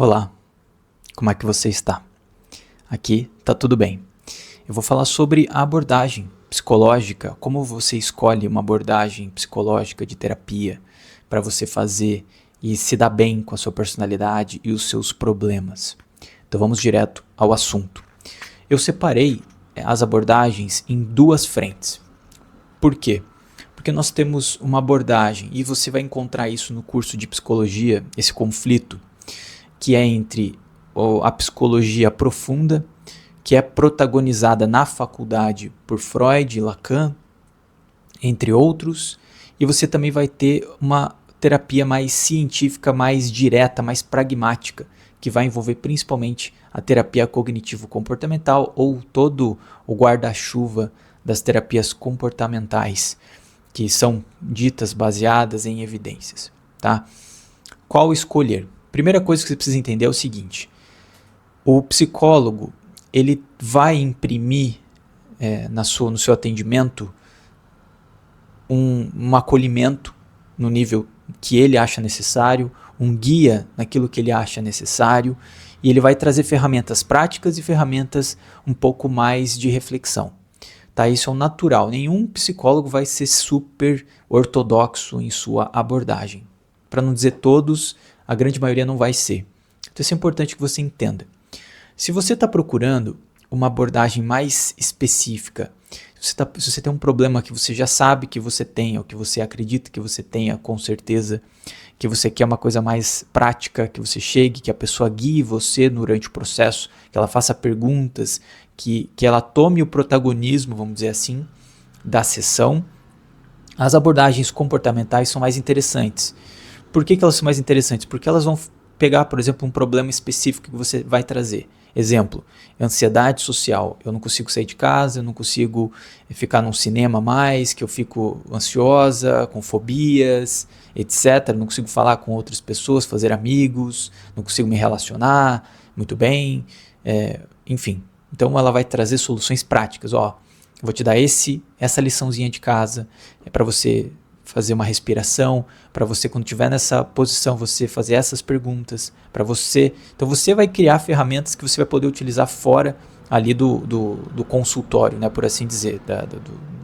Olá, como é que você está? Aqui tá tudo bem. Eu vou falar sobre a abordagem psicológica, como você escolhe uma abordagem psicológica de terapia para você fazer e se dar bem com a sua personalidade e os seus problemas. Então vamos direto ao assunto. Eu separei as abordagens em duas frentes. Por quê? Porque nós temos uma abordagem, e você vai encontrar isso no curso de psicologia, esse conflito, que é entre a psicologia profunda, que é protagonizada na faculdade por Freud e Lacan, entre outros, e você também vai ter uma terapia mais científica, mais direta, mais pragmática, que vai envolver principalmente a terapia cognitivo-comportamental ou todo o guarda-chuva das terapias comportamentais, que são ditas baseadas em evidências, tá? Qual escolher? Primeira coisa que você precisa entender é o seguinte: o psicólogo ele vai imprimir no seu atendimento um acolhimento no nível que ele acha necessário, um guia naquilo que ele acha necessário, e ele vai trazer ferramentas práticas e ferramentas um pouco mais de reflexão. Tá? Isso é o natural. Nenhum psicólogo vai ser super ortodoxo em sua abordagem. Para não dizer todos, a grande maioria não vai ser. Então isso é importante que você entenda. Se você está procurando uma abordagem mais específica, se você tem um problema que você já sabe que você tem, ou que você acredita que você tenha com certeza, que você quer uma coisa mais prática, que você chegue, que a pessoa guie você durante o processo, que ela faça perguntas, que ela tome o protagonismo, vamos dizer assim, da sessão, as abordagens comportamentais são mais interessantes. Por que elas são mais interessantes? Porque elas vão pegar, por exemplo, um problema específico que você vai trazer. Exemplo, ansiedade social. Eu não consigo sair de casa, eu não consigo ficar num cinema mais, que eu fico ansiosa, com fobias, etc. Não consigo falar com outras pessoas, fazer amigos, não consigo me relacionar muito bem, enfim. Então ela vai trazer soluções práticas. Ó, eu vou te dar essa liçãozinha de casa, para você fazer uma respiração, para você, quando estiver nessa posição, você fazer essas perguntas, para você. Então você vai criar ferramentas que você vai poder utilizar fora ali do consultório, né, por assim dizer,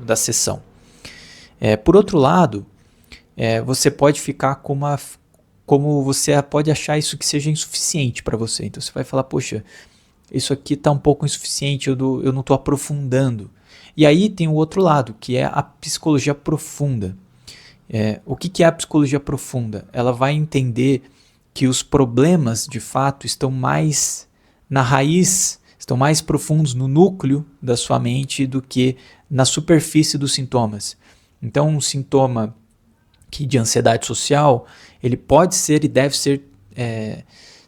da sessão. Por outro lado, você pode ficar como você pode achar isso que seja insuficiente para você. Então você vai falar, poxa, isso aqui está um pouco insuficiente, eu não estou aprofundando. E aí tem o outro lado, que é a psicologia profunda. O que é a psicologia profunda? Ela vai entender que os problemas, de fato, estão mais na raiz, estão mais profundos no núcleo da sua mente do que na superfície dos sintomas. Então, um sintoma de ansiedade social, ele pode ser e deve ser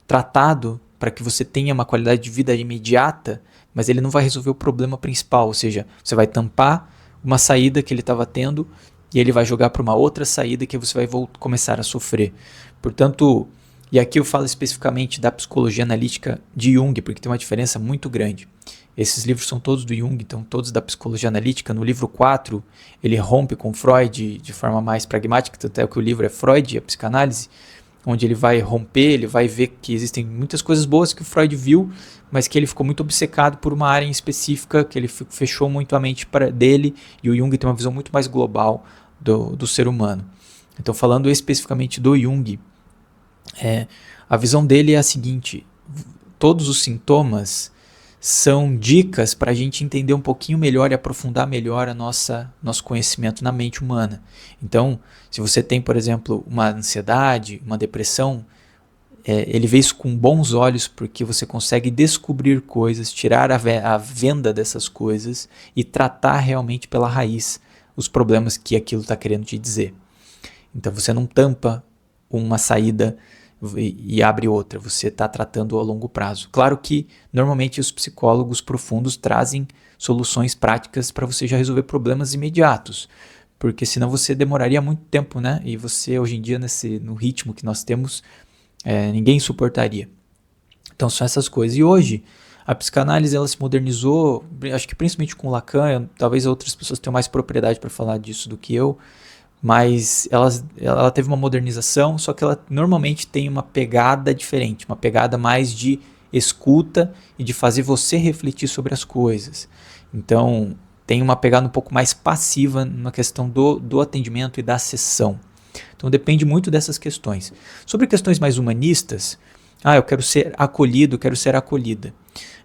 tratado para que você tenha uma qualidade de vida imediata, mas ele não vai resolver o problema principal, ou seja, você vai tampar uma saída que ele estava tendo e ele vai jogar para uma outra saída que você vai começar a sofrer. Portanto, e aqui eu falo especificamente da psicologia analítica de Jung, porque tem uma diferença muito grande. Esses livros são todos do Jung, então todos da psicologia analítica. No livro 4, ele rompe com Freud de forma mais pragmática, tanto é que o livro é Freud, a psicanálise, onde ele vai romper, ele vai ver que existem muitas coisas boas que o Freud viu, mas que ele ficou muito obcecado por uma área em específica, que ele fechou muito a mente dele, e o Jung tem uma visão muito mais global do ser humano. Então, falando especificamente do Jung, a visão dele é a seguinte: todos os sintomas são dicas para a gente entender um pouquinho melhor e aprofundar melhor nosso conhecimento na mente humana. Então, se você tem, por exemplo, uma ansiedade, uma depressão, ele vê isso com bons olhos, porque você consegue descobrir coisas, tirar a venda dessas coisas e tratar realmente pela raiz os problemas que aquilo está querendo te dizer. Então você não tampa uma saída e abre outra, você está tratando a longo prazo. Claro que normalmente os psicólogos profundos trazem soluções práticas para você já resolver problemas imediatos, porque senão você demoraria muito tempo, né? E você hoje em dia, no ritmo que nós temos, ninguém suportaria. Então são essas coisas. E hoje a psicanálise ela se modernizou, acho que principalmente com Lacan, talvez outras pessoas tenham mais propriedade para falar disso do que eu, mas ela teve uma modernização, só que ela normalmente tem uma pegada diferente, uma pegada mais de escuta e de fazer você refletir sobre as coisas. Então, tem uma pegada um pouco mais passiva na questão do atendimento e da sessão. Então, depende muito dessas questões. Sobre questões mais humanistas, eu quero ser acolhido, quero ser acolhida.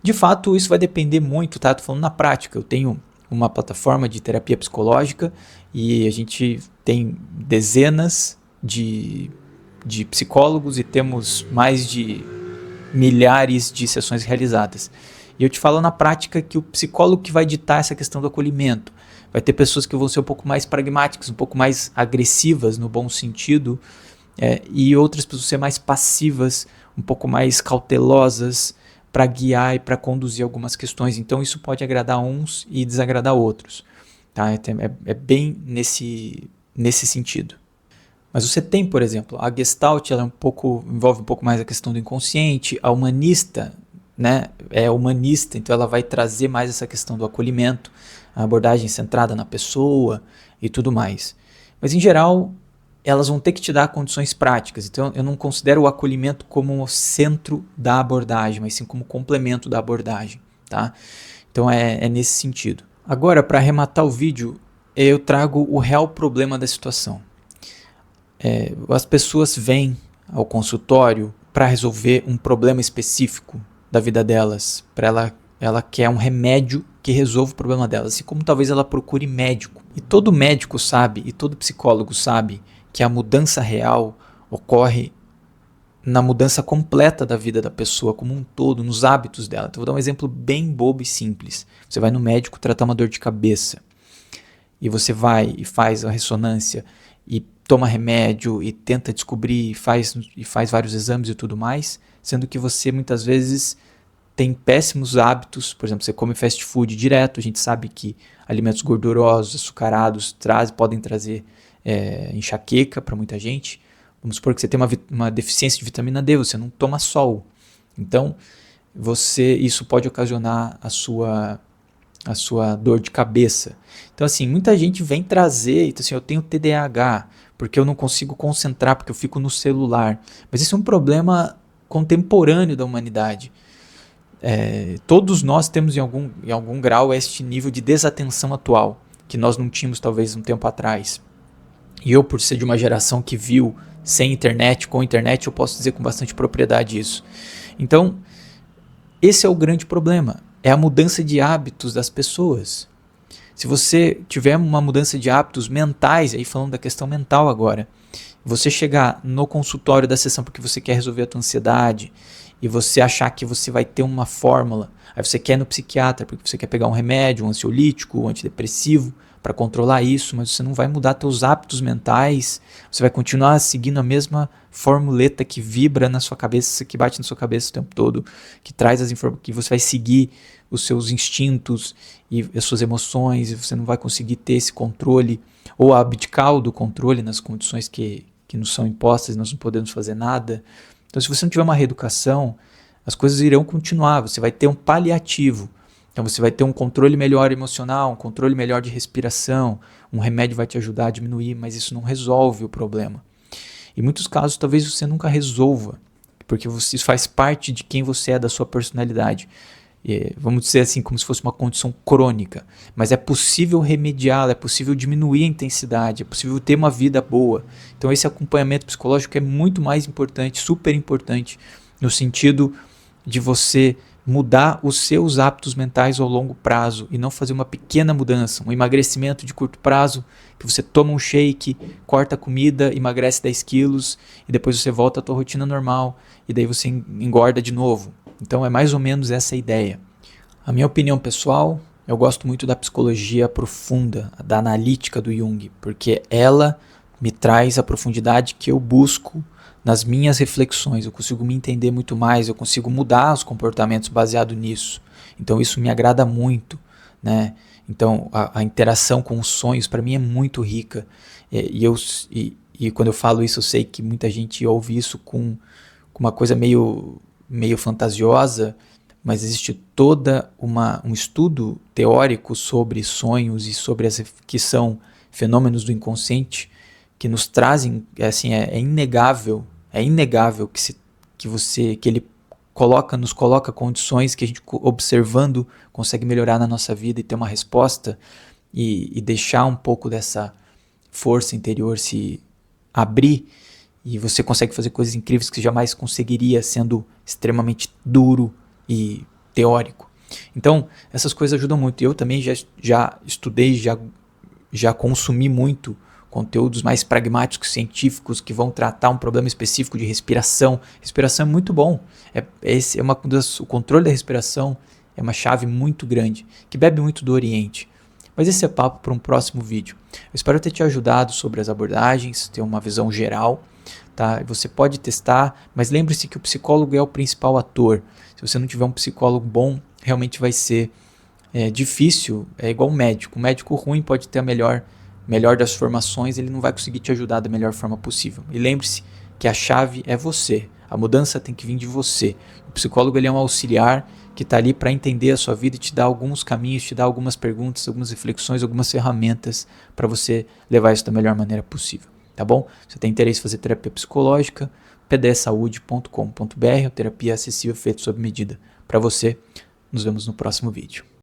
De fato, isso vai depender muito, tá? Tô falando na prática. Eu tenho uma plataforma de terapia psicológica e a gente tem dezenas de psicólogos e temos mais de milhares de sessões realizadas. E eu te falo na prática que o psicólogo que vai ditar essa questão do acolhimento. Vai ter pessoas que vão ser um pouco mais pragmáticas, um pouco mais agressivas no bom sentido, e outras pessoas ser mais passivas, um pouco mais cautelosas para guiar e para conduzir algumas questões. Então isso pode agradar uns e desagradar outros. Tá? É bem nesse sentido. Mas você tem, por exemplo, a Gestalt, ela envolve um pouco mais a questão do inconsciente. A humanista, né, é humanista, então ela vai trazer mais essa questão do acolhimento, a abordagem centrada na pessoa e tudo mais. Mas, em geral, elas vão ter que te dar condições práticas. Então, eu não considero o acolhimento como o centro da abordagem, mas sim como complemento da abordagem. Tá? Então, é nesse sentido. Agora, para arrematar o vídeo, eu trago o real problema da situação. As pessoas vêm ao consultório para resolver um problema específico da vida delas, ela quer um remédio que resolva o problema delas, assim como talvez ela procure médico. E todo médico sabe, e todo psicólogo sabe, que a mudança real ocorre na mudança completa da vida da pessoa como um todo, nos hábitos dela. Então, vou dar um exemplo bem bobo e simples. Você vai no médico tratar uma dor de cabeça, e você vai e faz a ressonância, e toma remédio, e tenta descobrir, e faz vários exames e tudo mais, sendo que você muitas vezes tem péssimos hábitos. Por exemplo, você come fast food direto, a gente sabe que alimentos gordurosos, açucarados, podem trazer enxaqueca para muita gente. Vamos supor que você tem uma deficiência de vitamina D, você não toma sol. Então, isso pode ocasionar a sua dor de cabeça. Então, assim, muita gente vem trazer, então, assim, eu tenho TDAH, porque eu não consigo concentrar, porque eu fico no celular. Mas isso é um problema contemporâneo da humanidade. Todos nós temos em algum grau este nível de desatenção atual, que nós não tínhamos talvez um tempo atrás. E eu, por ser de uma geração que viu sem internet, com internet, eu posso dizer com bastante propriedade isso. Então, esse é o grande problema, é a mudança de hábitos das pessoas. Se você tiver uma mudança de hábitos mentais, aí falando da questão mental agora, você chegar no consultório da sessão porque você quer resolver a tua ansiedade, e você achar que você vai ter uma fórmula, aí você quer ir no psiquiatra porque você quer pegar um remédio, um ansiolítico, um antidepressivo para controlar isso, mas você não vai mudar teus hábitos mentais, você vai continuar seguindo a mesma formuleta que vibra na sua cabeça, que bate na sua cabeça o tempo todo, que traz as informações, que você vai seguir os seus instintos e as suas emoções, e você não vai conseguir ter esse controle, ou abdicar do controle nas condições que nos são impostas e nós não podemos fazer nada. Então, se você não tiver uma reeducação, as coisas irão continuar, você vai ter um paliativo. Então, você vai ter um controle melhor emocional, um controle melhor de respiração, um remédio vai te ajudar a diminuir, mas isso não resolve o problema. Em muitos casos, talvez você nunca resolva, porque isso faz parte de quem você é, da sua personalidade. Vamos dizer assim, como se fosse uma condição crônica, mas é possível remediá-la, é possível diminuir a intensidade, é possível ter uma vida boa. Então esse acompanhamento psicológico é muito mais importante, super importante, no sentido de você mudar os seus hábitos mentais ao longo prazo e não fazer uma pequena mudança, um emagrecimento de curto prazo, que você toma um shake, corta a comida, emagrece 10 quilos e depois você volta à tua rotina normal e daí você engorda de novo. Então é mais ou menos essa a ideia. A minha opinião pessoal, eu gosto muito da psicologia profunda, da analítica do Jung, porque ela me traz a profundidade que eu busco nas minhas reflexões. Eu consigo me entender muito mais, eu consigo mudar os comportamentos baseado nisso. Então isso me agrada muito, né? Então a interação com os sonhos para mim é muito rica. E quando eu falo isso, eu sei que muita gente ouve isso com uma coisa meio fantasiosa, mas existe toda um estudo teórico sobre sonhos e sobre que são fenômenos do inconsciente que nos trazem, assim, é inegável que ele nos coloca condições que a gente, observando, consegue melhorar na nossa vida e ter uma resposta e deixar um pouco dessa força interior se abrir, e você consegue fazer coisas incríveis que você jamais conseguiria sendo extremamente duro e teórico. Então, essas coisas ajudam muito. Eu também já estudei, já consumi muito conteúdos mais pragmáticos, científicos, que vão tratar um problema específico de respiração. Respiração é muito bom. O controle da respiração é uma chave muito grande, que bebe muito do Oriente. Mas esse é papo para um próximo vídeo. Eu espero ter te ajudado sobre as abordagens, ter uma visão geral. Tá? Você pode testar, mas lembre-se que o psicólogo é o principal ator. Se você não tiver um psicólogo bom, realmente vai ser difícil. É igual um médico. Um médico ruim pode ter a melhor das formações, ele não vai conseguir te ajudar da melhor forma possível. E lembre-se que a chave é você. A mudança tem que vir de você. O psicólogo, ele é um auxiliar que está ali para entender a sua vida e te dar alguns caminhos, te dar algumas perguntas, algumas reflexões, algumas ferramentas para você levar isso da melhor maneira possível. Tá bom? Se você tem interesse em fazer terapia psicológica, pdsaude.com.br, terapia acessível feita sob medida para você. Nos vemos no próximo vídeo.